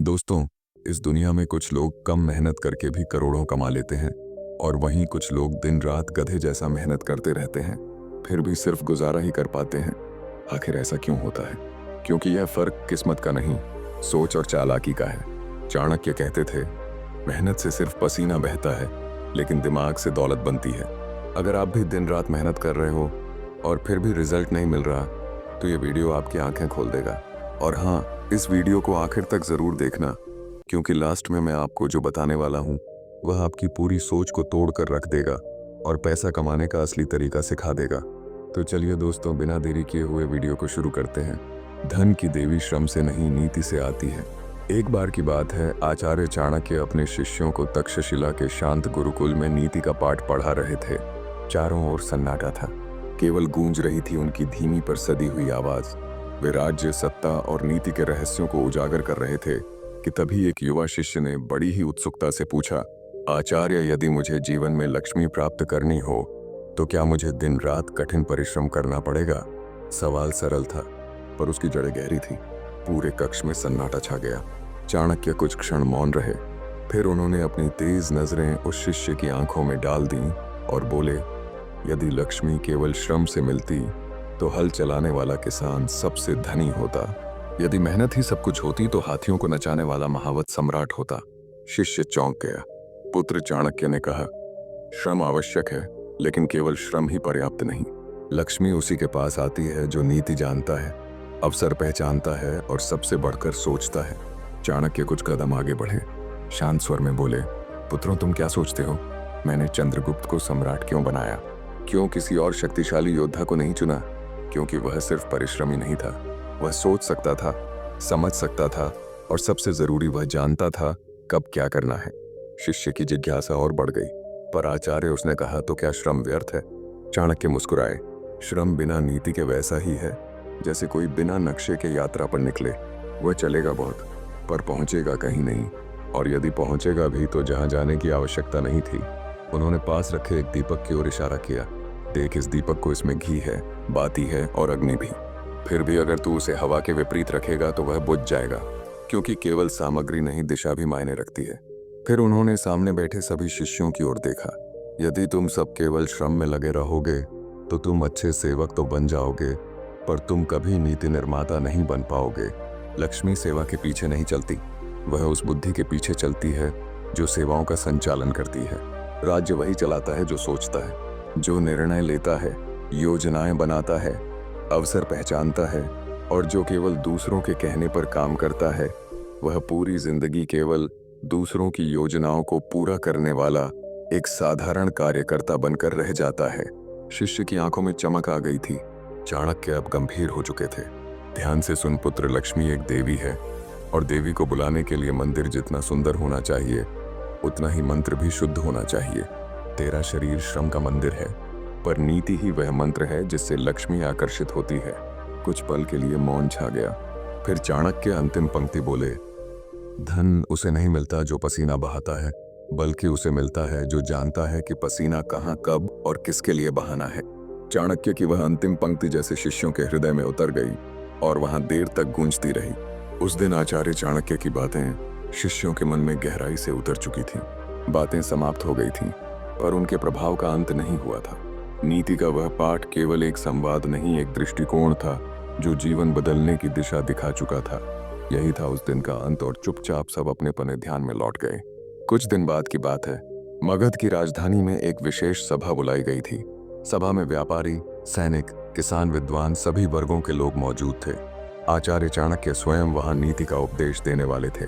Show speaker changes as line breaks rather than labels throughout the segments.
दोस्तों, इस दुनिया में कुछ लोग कम मेहनत करके भी करोड़ों कमा लेते हैं और वहीं कुछ लोग दिन रात गधे जैसा मेहनत करते रहते हैं, फिर भी सिर्फ गुजारा ही कर पाते हैं। आखिर ऐसा क्यों होता है? क्योंकि यह फर्क किस्मत का नहीं, सोच और चालाकी का है। चाणक्य कहते थे, मेहनत से सिर्फ पसीना बहता है, लेकिन दिमाग से दौलत बनती है। अगर आप भी दिन रात मेहनत कर रहे हो और फिर भी रिजल्ट नहीं मिल रहा, तो ये वीडियो आपकी आंखें खोल देगा। और हाँ, इस वीडियो को आखिर तक जरूर देखना, क्योंकि लास्ट में मैं आपको जो बताने वाला हूँ वह आपकी पूरी सोच को तोड़ कर रख देगा और पैसा कमाने का असली तरीका सिखा देगा। तो चलिए दोस्तों, बिना देरी किए हुए वीडियो को शुरू करते हैं। धन की देवी श्रम से नहीं, नीति से आती है। एक बार की बात है, आचार्य चाणक्य अपने शिष्यों को तक्षशिला के शांत गुरुकुल में नीति का पाठ पढ़ा रहे थे। चारों ओर सन्नाटा था, केवल गूंज रही थी उनकी धीमी पर सदी हुई आवाज। वे राज्य, सत्ता और नीति के रहस्यों को उजागर कर रहे थे कि तभी एक युवा शिष्य ने बड़ी ही उत्सुकता से पूछा, आचार्य, यदि मुझे जीवन में लक्ष्मी प्राप्त करनी हो तो क्या मुझे दिन रात कठिन परिश्रम करना पड़ेगा? सवाल सरल था, पर उसकी जड़ें गहरी थी। पूरे कक्ष में सन्नाटा छा गया। चाणक्य कुछ क्षण मौन रहे, फिर उन्होंने अपनी तेज नजरें उस शिष्य की आंखों में डाल दी और बोले, यदि लक्ष्मी केवल श्रम से मिलती तो हल चलाने वाला किसान सबसे धनी होता। यदि मेहनत ही सब कुछ होती तो हाथियों को नचाने वाला महावत सम्राट होता। शिष्य चौंक गया। पुत्र चाणक्य ने कहा, श्रम आवश्यक है, लेकिन केवल श्रम ही पर्याप्त नहीं। लक्ष्मी उसी के पास आती है जो नीति जानता है, अवसर पहचानता है और सबसे बढ़कर सोचता है। चाणक्य कुछ कदम आगे बढ़े, शांत स्वर में बोले, पुत्रों, तुम क्या सोचते हो? मैंने चंद्रगुप्त को सम्राट क्यों बनाया? क्यों किसी और शक्तिशाली योद्धा को नहीं चुना? क्योंकि वह सिर्फ परिश्रमी नहीं था, वह सोच सकता था, समझ सकता था और सबसे जरूरी, वह जानता था कब क्या करना है। शिष्य की जिज्ञासा और बढ़ गई। पर आचार्य, उसने कहा, तो क्या श्रम व्यर्थ है? चाणक्य मुस्कुराए, श्रम बिना नीति के वैसा ही है जैसे कोई बिना नक्शे के यात्रा पर निकले। वह चलेगा बहुत, पर पहुंचेगा कहीं नहीं, और यदि पहुंचेगा भी तो जहां जाने की आवश्यकता नहीं थी। उन्होंने पास रखे एक दीपक की ओर इशारा किया, देख, इस दीपक को, इसमें घी है, बाती है और अग्नि भी। फिर भी अगर तू उसे हवा के विपरीत रखेगा तो वह बुझ जाएगा, क्योंकि केवल सामग्री नहीं, दिशा भी मायने रखती है। फिर उन्होंने सामने बैठे सभी शिष्यों की ओर देखा। यदि तुम सब केवल श्रम में लगे रहोगे तो तुम अच्छे सेवक तो बन जाओगे, पर तुम कभी नीति निर्माता नहीं बन पाओगे। लक्ष्मी सेवा के पीछे नहीं चलती, वह उस बुद्धि के पीछे चलती है जो सेवाओं का संचालन करती है। राज्य वही चलाता है जो सोचता है, जो निर्णय लेता है, योजनाएं बनाता है, अवसर पहचानता है, और जो केवल दूसरों के कहने पर काम करता है। वह पूरी जिंदगी केवल दूसरों की योजनाओं को पूरा करने वाला एक साधारण कार्यकर्ता बनकर रह जाता है। शिष्य की आंखों में चमक आ गई थी। चाणक्य अब गंभीर हो चुके थे। ध्यान से सुन पुत्र, लक्ष्मी एक देवी है, और देवी को बुलाने के लिए मंदिर जितना सुंदर होना चाहिए, उतना ही मंत्र भी शुद्ध होना चाहिए। तेरा शरीर श्रम का मंदिर है, पर नीति ही वह मंत्र है जिससे लक्ष्मी आकर्षित होती है। कुछ पल के लिए मौन छा गया। फिर चाणक्य अंतिम पंक्ति बोले, धन उसे नहीं मिलता जो पसीना बहाता है, बल्कि उसे मिलता है जो जानता है कि पसीना कहाँ, कब और किसके लिए बहाना है। चाणक्य की वह अंतिम पंक्ति जैसे शिष्यों के हृदय में उतर गई और वहां देर तक गूंजती रही। उस दिन आचार्य चाणक्य की बातें शिष्यों के मन में गहराई से उतर चुकी थीं। बातें समाप्त हो गई थीं, पर उनके प्रभाव का अंत नहीं हुआ था। नीति का वह पाठ केवल एक संवाद नहीं, एक दृष्टिकोण था जो जीवन बदलने की दिशा दिखा चुका था। यही था उस दिन का अंत, और चुपचाप सब अपने पने ध्यान में लौट गए। कुछ दिन बाद की बात है। मगध की राजधानी में एक विशेष सभा बुलाई गई थी। सभा में व्यापारी, सैनिक, किसान, विद्वान, सभी वर्गों के लोग मौजूद थे। आचार्य चाणक्य स्वयं वहां नीति का उपदेश देने वाले थे।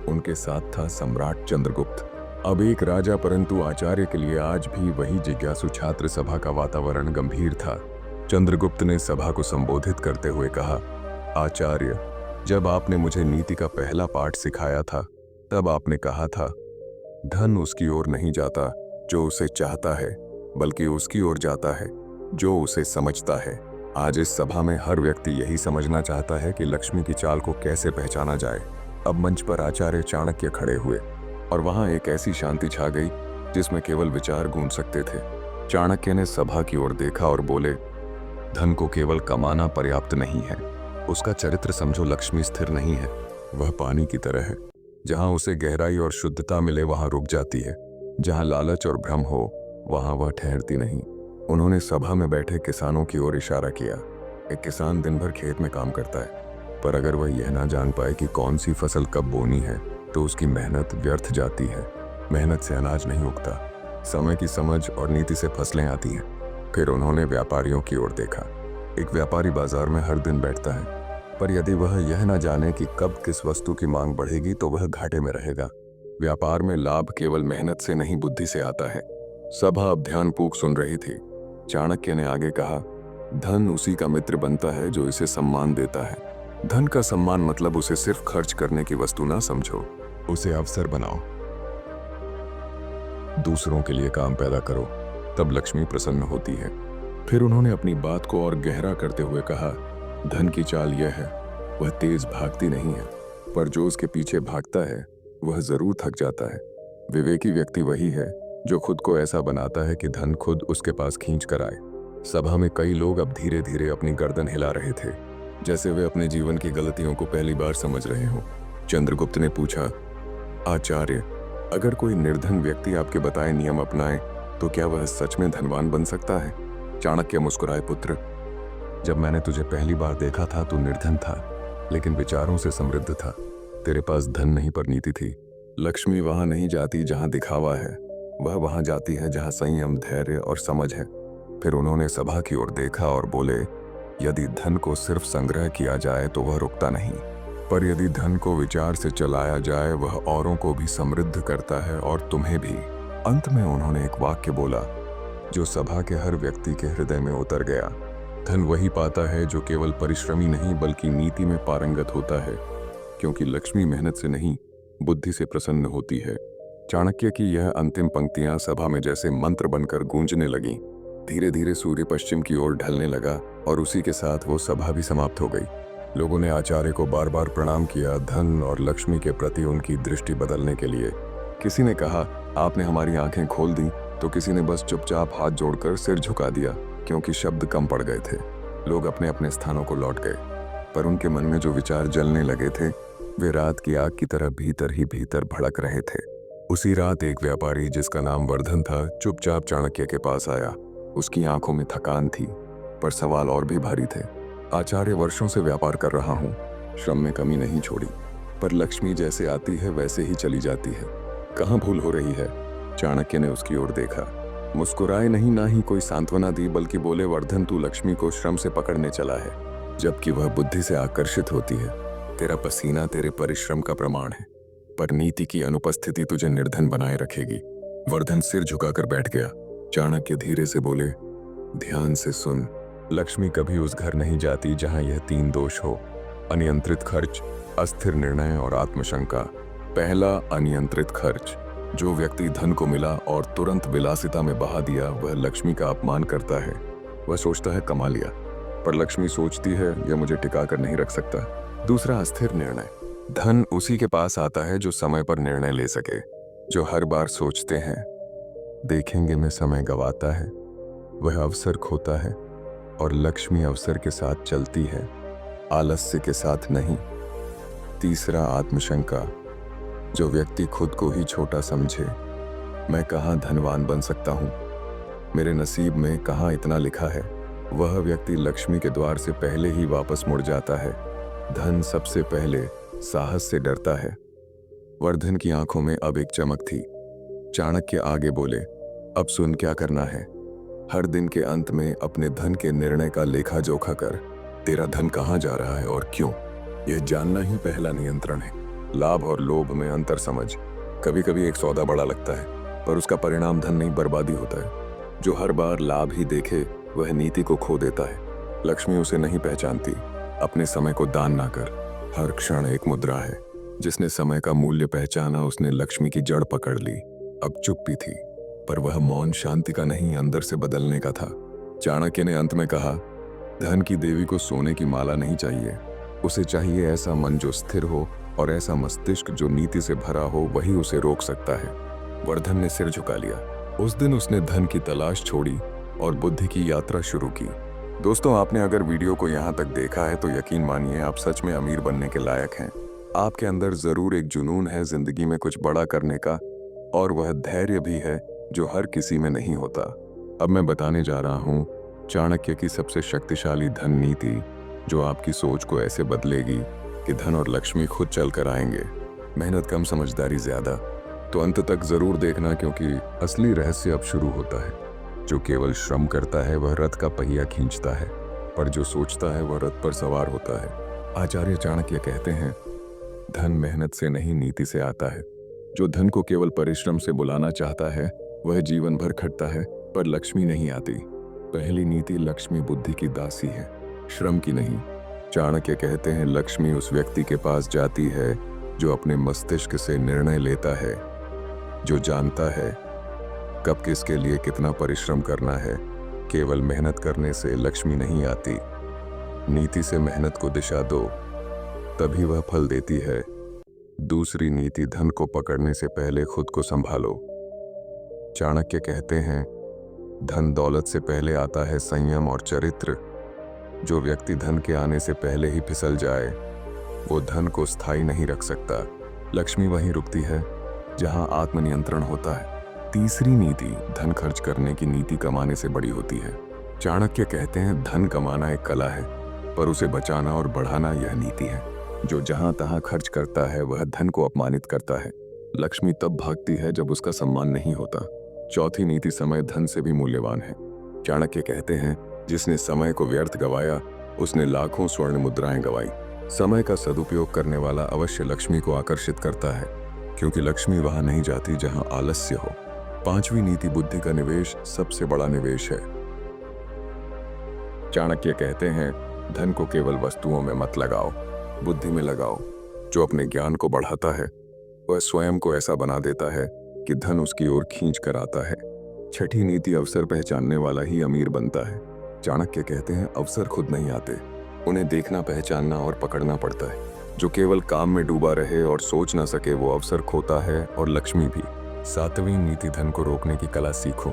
उनके साथ था सम्राट चंद्रगुप्त। अब एक राजा, परंतु आचार्य के लिए आज भी वही जिज्ञासु छात्र। सभा का वातावरण गंभीर था। चंद्रगुप्त ने सभा को संबोधित करते हुए कहा, आचार्य, जब आपने मुझे नीति का पहला पाठ सिखाया था, तब आपने कहा था, धन उसकी ओर नहीं जाता जो उसे चाहता है, बल्कि उसकी ओर जाता है जो उसे समझता है। आज इस सभा में हर व्यक्ति यही समझना चाहता है कि लक्ष्मी की चाल को कैसे पहचाना जाए। अब मंच पर आचार्य चाणक्य खड़े हुए और वहां एक ऐसी शांति छा गई जिसमें केवल विचार गूंज सकते थे। चाणक्य ने सभा की ओर देखा और बोले, धन को केवल कमाना पर्याप्त नहीं है, उसका चरित्र समझो। लक्ष्मी स्थिर नहीं है, वह पानी की तरह है। जहां उसे गहराई और शुद्धता मिले वहां रुक जाती है, जहां लालच और भ्रम हो वहां वह ठहरती नहीं। उन्होंने सभा में बैठे किसानों की ओर इशारा किया। एक किसान दिन भर खेत में काम करता है, पर अगर वह यह ना जान पाए कि कौन सी फसल कब बोनी है तो उसकी मेहनत व्यर्थ जाती है। मेहनत से अनाज नहीं उगता, समय की समझ और नीति से फसलें आती हैं। फिर उन्होंने व्यापारियों की ओर देखा। एक व्यापारी बाजार में हर दिन बैठता है, पर यदि वह यह ना जाने कि कब किस वस्तु की मांग बढ़ेगी तो वह घाटे में रहेगा। व्यापार में लाभ केवल मेहनत से नहीं बुद्धि से आता है। सभा अब ध्यानपूर्वक सुन रही थी। चाणक्य ने आगे कहा, धन उसी का मित्र बनता है जो इसे सम्मान देता है। धन का सम्मान मतलब उसे सिर्फ खर्च करने की वस्तु ना समझो, उसे अवसर बनाओ। दूसरों के लिए काम पैदा करो, तब लक्ष्मी प्रसन्न होती है। फिर उन्होंने अपनी बात को और गहरा करते हुए कहा, धन की चाल यह है, वह तेज भागती नहीं है, पर जो उसके पीछे भागता है वह जरूर थक जाता है। विवेकी व्यक्ति वही है जो खुद को ऐसा बनाता है कि धन खुद उसके पास खींच कर आए। सभा में कई लोग अब धीरे धीरे अपनी गर्दन हिला रहे थे, जैसे वे अपने जीवन की गलतियों को पहली बार समझ रहे हों। चंद्रगुप्त ने पूछा, आचार्य, अगर कोई निर्धन व्यक्ति आपके बताए नियम अपनाए तो क्या वह सच में धनवान बन सकता है? चाणक्य मुस्कुराए, पुत्र, जब मैंने तुझे पहली बार देखा था तो निर्धन था, लेकिन विचारों से समृद्ध था। तेरे पास धन नहीं पर नीति थी। लक्ष्मी वहां नहीं जाती जहां दिखावा है, वह वहां जाती है जहां संयम, धैर्य और समझ है। फिर उन्होंने सभा की ओर देखा और बोले, यदि धन को सिर्फ संग्रह किया जाए तो वह रुकता नहीं, पर यदि धन को विचार से चलाया जाए वह औरों को भी समृद्ध करता है और तुम्हें भी। अंत में उन्होंने एक वाक्य बोला जो सभा के हर व्यक्ति के हृदय में उतर गया, धन वही पाता है जो केवल परिश्रमी नहीं बल्कि नीति में पारंगत होता है, क्योंकि लक्ष्मी मेहनत से नहीं बुद्धि से प्रसन्न होती है। चाणक्य की यह अंतिम पंक्तियां सभा में जैसे मंत्र बनकर गूंजने लगीं। धीरे धीरे सूर्य पश्चिम की ओर ढलने लगा और उसी के साथ वो सभा भी समाप्त हो गई। लोगों ने आचार्य को बार बार प्रणाम किया, धन और लक्ष्मी के प्रति उनकी दृष्टि बदलने के लिए। किसी ने कहा, आपने हमारी आंखें खोल दी, तो किसी ने बस चुपचाप हाथ जोड़कर सिर झुका दिया, क्योंकि शब्द कम पड़ गए थे। लोग अपने अपने स्थानों को लौट गए, पर उनके मन में जो विचार जलने लगे थे वे रात की आग की तरह भीतर ही भीतर भड़क रहे थे। उसी रात एक व्यापारी जिसका नाम वर्धन था चुपचाप चाणक्य के पास आया। उसकी आंखों में थकान थी, पर सवाल और भी भारी थे। आचार्य, वर्षों से व्यापार कर रहा हूँ, श्रम में कमी नहीं छोड़ी, पर लक्ष्मी जैसे आती है वैसे ही चली जाती है। कहाँ भूल हो रही है? चाणक्य ने उसकी ओर देखा, मुस्कुराए नहीं, ना ही कोई सांत्वना दी, बल्कि बोले, वर्धन, तू लक्ष्मी को श्रम से पकड़ने चला है, जबकि वह बुद्धि से आकर्षित होती है। तेरा पसीना तेरे परिश्रम का प्रमाण है, पर नीति की अनुपस्थिति तुझे निर्धन बनाए रखेगी। वर्धन सिर झुकाकर बैठ गया। चाणक्य धीरे से बोले, ध्यान से सुन, लक्ष्मी कभी उस घर नहीं जाती जहां यह तीन दोष हो, अनियंत्रित खर्च, अस्थिर निर्णय और आत्मशंका। पहला, अनियंत्रित खर्च। जो व्यक्ति धन को मिला और तुरंत विलासिता में बहा दिया वह लक्ष्मी का अपमान करता है। वह सोचता है कमा लिया, पर लक्ष्मी सोचती है यह मुझे टिका कर नहीं रख सकता। दूसरा, अस्थिर निर्णय। धन उसी के पास आता है जो समय पर निर्णय ले सके, जो हर बार सोचते हैं देखेंगे में समय गवाता है, वह अवसर खोता है, और लक्ष्मी अवसर के साथ चलती है, आलस्य के साथ नहीं। तीसरा, आत्मशंका। जो व्यक्ति खुद को ही छोटा समझे, मैं कहाँ धनवान बन सकता हूँ, मेरे नसीब में कहाँ इतना लिखा है, वह व्यक्ति लक्ष्मी के द्वार से पहले ही वापस मुड़ जाता है। धन सबसे पहले साहस से डरता है। वर्धन की आंखों में अब एक चमक थी। चाणक्य आगे बोले, अब सुन क्या करना है। हर दिन के अंत में अपने धन के निर्णय का लेखा जोखा कर। तेरा धन कहाँ जा रहा है और क्यों, यह जानना ही पहला नियंत्रण है। लाभ और लोभ में अंतर समझ। कभी कभी एक सौदा बड़ा लगता है, पर उसका परिणाम धन नहीं बर्बादी होता है। जो हर बार लाभ ही देखे वह नीति को खो देता है। लक्ष्मी उसे नहीं पहचानती। अपने समय को दान ना कर, हर क्षण एक मुद्रा है। जिसने समय का मूल्य पहचाना उसने लक्ष्मी की जड़ पकड़ ली। अब चुप्पी थी, पर वह मौन शांति का नहीं अंदर से बदलने का था। चाणक्य ने अंत में कहा, धन की देवी को सोने की माला नहीं चाहिए, उसे चाहिए ऐसा मन जो स्थिर हो और ऐसा मस्तिष्क जो नीति से भरा हो, वही उसे रोक सकता है। वर्धन ने सिर झुका लिया। उस दिन उसने धन की तलाश छोड़ी और बुद्धि की यात्रा शुरू की। दोस्तों, आपने अगर वीडियो को यहाँ तक देखा है तो यकीन मानिए आप सच में अमीर बनने के लायक हैं। आपके अंदर जरूर एक जुनून है जिंदगी में कुछ बड़ा करने का, और वह धैर्य भी है जो हर किसी में नहीं होता। अब मैं बताने जा रहा हूँ चाणक्य की सबसे शक्तिशाली धन नीति, जो आपकी सोच को ऐसे बदलेगी कि धन और लक्ष्मी खुद चल कर आएंगे। मेहनत कम, समझदारी ज्यादा। तो अंत तक जरूर देखना, क्योंकि असली रहस्य अब शुरू होता है। जो केवल श्रम करता है वह रथ का पहिया खींचता है, पर जो सोचता है वह रथ पर सवार होता है। आचार्य चाणक्य कहते हैं, धन मेहनत से नहीं नीति से आता है। जो धन को केवल परिश्रम से बुलाना चाहता है वह जीवन भर खटता है, पर लक्ष्मी नहीं आती। पहली नीति, लक्ष्मी बुद्धि की दासी है, श्रम की नहीं। चाणक्य कहते हैं, लक्ष्मी उस व्यक्ति के पास जाती है जो अपने मस्तिष्क से निर्णय लेता है, जो जानता है कब किसके लिए कितना परिश्रम करना है। केवल मेहनत करने से लक्ष्मी नहीं आती। नीति से मेहनत को दिशा दो, तभी वह फल देती है। दूसरी नीति, धन को पकड़ने से पहले खुद को संभालो। चाणक्य कहते हैं, धन दौलत से पहले आता है संयम और चरित्र। जो व्यक्ति धन के आने से पहले ही फिसल जाए वो धन को स्थायी नहीं रख सकता। लक्ष्मी वहीं रुकती है जहां आत्मनियंत्रण होता है। तीसरी नीति, धन खर्च करने की नीति कमाने से बड़ी होती है। चाणक्य कहते हैं, धन कमाना एक कला है, पर उसे बचाना और बढ़ाना यह नीति है। जो जहां तहां खर्च करता है वह धन को अपमानित करता है। लक्ष्मी तब भागती है जब उसका सम्मान नहीं होता। चौथी नीति, समय धन से भी मूल्यवान है। चाणक्य कहते हैं, जिसने समय को व्यर्थ गवाया उसने लाखों स्वर्ण मुद्राएं गवाई। समय का सदुपयोग करने वाला अवश्य लक्ष्मी को आकर्षित करता है, क्योंकि लक्ष्मी वहां नहीं जाती जहां आलस्य हो। पांचवी नीति, बुद्धि का निवेश सबसे बड़ा निवेश है। चाणक्य कहते हैं, धन को केवल वस्तुओं में मत लगाओ, बुद्धि में लगाओ। जो अपने ज्ञान को बढ़ाता है वह स्वयं को ऐसा बना देता है कि धन उसकी ओर खींच कर आता है। छठी नीति, अवसर पहचानने वाला ही अमीर बनता है। चाणक्य कहते हैं, अवसर खुद नहीं आते, उन्हें देखना, पहचानना और पकड़ना पड़ता है। जो केवल काम में डूबा रहे और सोच ना सके वो अवसर खोता है, और लक्ष्मी भी। सातवीं नीति, धन को रोकने की कला सीखो।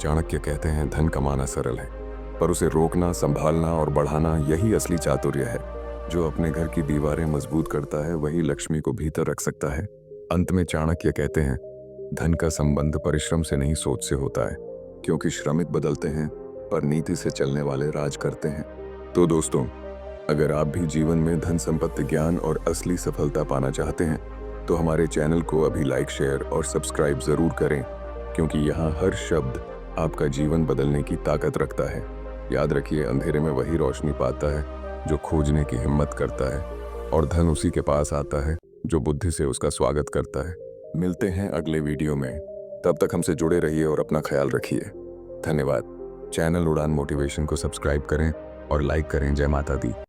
चाणक्य कहते हैं, धन कमाना सरल है, पर उसे रोकना, संभालना और बढ़ाना यही असली चातुर्य है। जो अपने घर की दीवारें मजबूत करता है वही लक्ष्मी को भीतर रख सकता है। अंत में चाणक्य कहते हैं, धन का संबंध परिश्रम से नहीं सोच से होता है, क्योंकि श्रमिक बदलते हैं पर नीति से चलने वाले राज करते हैं। तो दोस्तों, अगर आप भी जीवन में धन, संपत्ति, ज्ञान और असली सफलता पाना चाहते हैं तो हमारे चैनल को अभी लाइक, शेयर और सब्सक्राइब जरूर करें, क्योंकि यहाँ हर शब्द आपका जीवन बदलने की ताकत रखता है। याद रखिए, अंधेरे में वही रोशनी पाता है जो खोजने की हिम्मत करता है, और धन उसी के पास आता है जो बुद्धि से उसका स्वागत करता है। मिलते हैं अगले वीडियो में, तब तक हमसे जुड़े रहिए और अपना ख्याल रखिए। धन्यवाद। चैनल उड़ान मोटिवेशन को सब्सक्राइब करें और लाइक करें। जय माता दी।